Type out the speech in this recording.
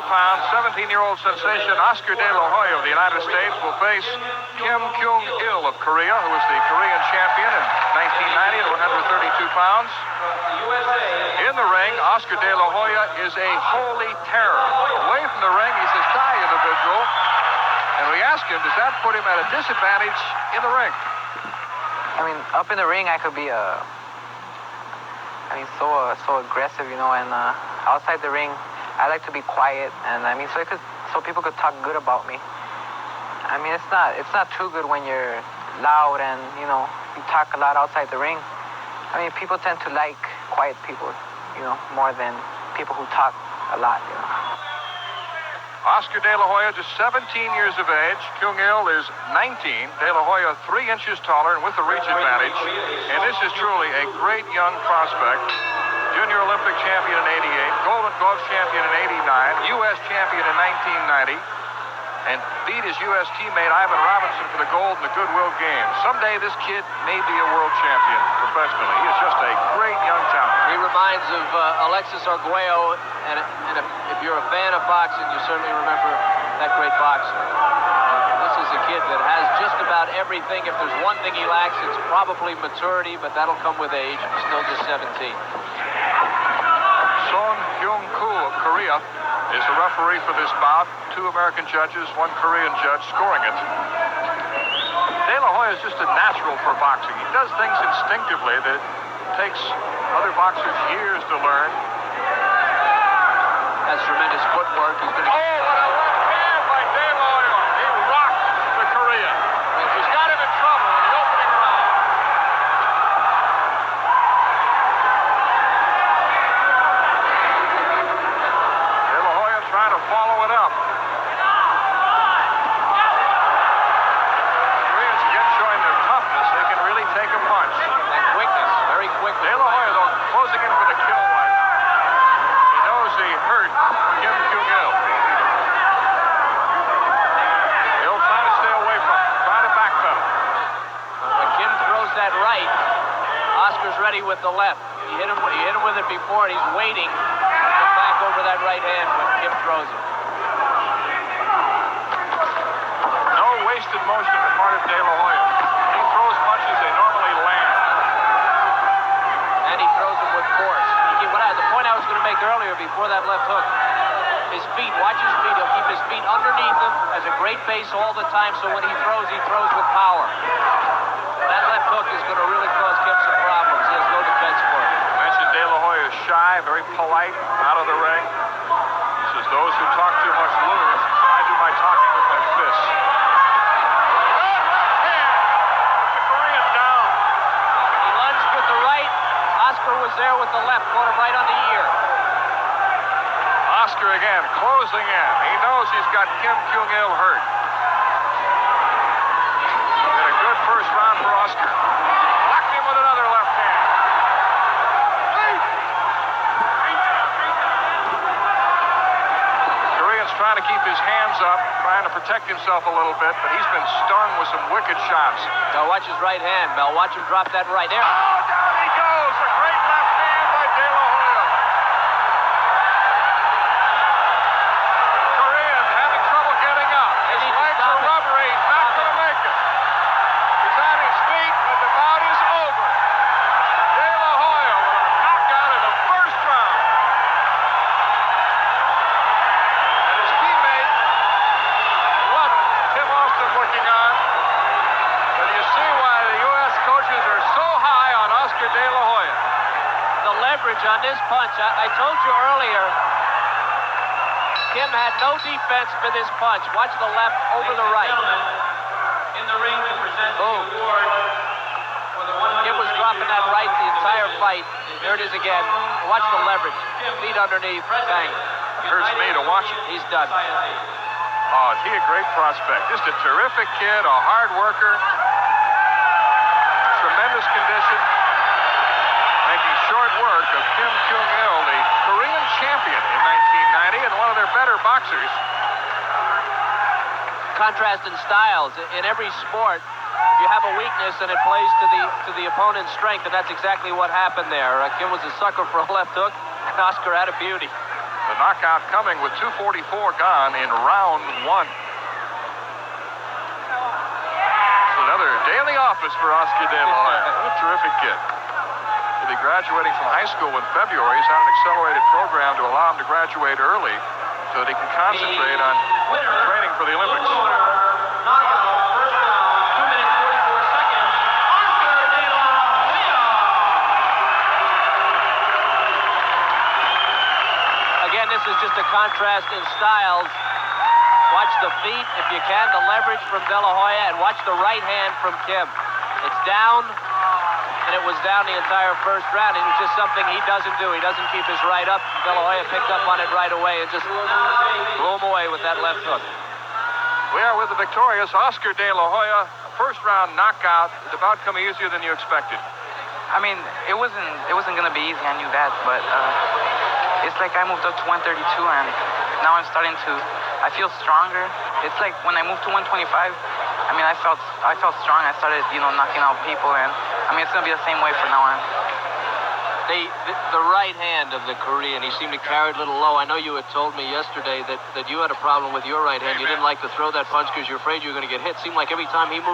pounds, 17-year-old sensation Oscar De La Hoya of the United States will face Kyung of Korea, who was the Korean champion in 1990 at 132 pounds. In the ring, Oscar De La Hoya is a holy terror. Away from the ring, he's a shy individual. And we asked him, does that put him at a disadvantage in the ring? I mean, up in the ring, I could be so aggressive, you know, and outside the ring, I like to be quiet, and I mean, so people could talk good about me. I mean, it's not too good when you're loud and, you know, you talk a lot outside the ring. I mean, people tend to like quiet people, you know, more than people who talk a lot, you know. Oscar De La Hoya, just 17 years of age. Kyung is 19. De La Hoya 3 inches taller and with the reach advantage. And this is truly a great young prospect. Junior Olympic champion in 88, Golden Glove champion in 89, U.S. champion in 1990, and beat his U.S. teammate Ivan Robinson for the gold in the Goodwill Games. Someday this kid may be a world champion professionally. He is just a great young talent. He reminds of Alexis Arguello, and if you're a fan of boxing, you certainly remember that great boxer. This is a kid that has just about everything. If there's one thing he lacks, it's probably maturity, but that'll come with age. He's still just 17. Son Hyung-koo of Korea is the referee for this bout. 2 American judges, 1 Korean judge scoring it. De La Hoya is just a natural for boxing. He does things instinctively that takes other boxers years to learn. That's tremendous footwork. He's going to... Oh, what a left hand by De La Hoya. He rocked the Korean. He's got him in trouble in the opening round. De La Hoya trying to follow it up. Koreans again showing their toughness. They can really take a punch. And quickness, very quick. De La Hoya, though, closing in for the kill right now. He knows he hurt Kyung. He'll try to stay away from him, try to backpedal. When Kim throws that right, Oscar's ready with the left. He hit him with it before, and he's waiting to back over that right hand when Kim throws it. No wasted motion on the part of De La Hoya. He throws punches they normally land. And he throws them with force. The point I was going to make earlier before that left hook, his feet, watch his feet. He'll keep his feet underneath him, has a great base all the time, so when he throws with power. That left hook is going to really cause Kim some problems. He has no defense for it. I mentioned De La Hoya is shy, very polite, out of the ring. He says those who talk too much lose, so I do my talking with my fists. Good left hand! The Korean down. He lunged with the right. Oscar was there with the left, caught him right on the ear. Oscar again, closing in. He knows he's got Kim Kyung-il hurt. Been a good first round for Oscar. Locked him with another left hand. The Korean's trying to keep his hands up, trying to protect himself a little bit, but he's been stung with some wicked shots. Now watch his right hand, Mel. Watch him drop that right there. Oh, down he goes. A great left hand by De La Hoya. Korean having trouble getting up. His legs are rubbery. He's not going to make it. He's on his feet, but the bout is over. De La Hoya with a knockout in the first round. And his teammate, love it. Tim Austin looking on. But you see why the U.S. coaches are so high on Oscar De La Hoya. The leverage on this punch, I told you earlier, Kim had no defense for this punch. Watch the left over the right. In the ring to present the Boom. award for the Kim was dropping that right the entire fight. There it is again. Watch the leverage. Feet underneath. Bang. It hurts me to watch it. He's done. Oh, is he a great prospect? Just a terrific kid, a hard worker, tremendous condition, making short work of Kim Kyung-il, the Korean champion in 1990 and one of their better boxers. Contrast in styles. In every sport, if you have a weakness and it plays to the opponent's strength, and that's exactly what happened there. Kim was a sucker for a left hook, and Oscar had a beauty. The The knockout coming with 2:44 gone in round one. Another day in the office for Oscar De La Hoya. What a terrific kid. He'll be graduating from high school in February. He's on an accelerated program to allow him to graduate early so that he can concentrate on training for the Olympics. Knockout, first round, 2 minutes 44 seconds. Oscar De La Hoya. Again, this is just a contrast in styles. Watch the feet, if you can, the leverage from De La Hoya, and watch the right hand from Kim. It's down, and it was down the entire first round. It was just something he doesn't do. He doesn't keep his right up. De La Hoya picked up on it right away and just blew him away with that left hook. We are with the victorious Oscar De La Hoya. A first-round knockout. It's about come easier than you expected. I mean, it wasn't gonna be easy. I knew that, but it's like I moved up to 132, and now I'm starting to. I feel stronger. It's like when I moved to 125. I mean, I felt strong. I started, knocking out people, and I mean, it's gonna be the same way from now on. The right hand of the Korean, he seemed to carry it a little low. I know you had told me yesterday that you had a problem with your right hand. You didn't like to throw that punch because you're afraid you were going to get hit. Seemed like every time he moved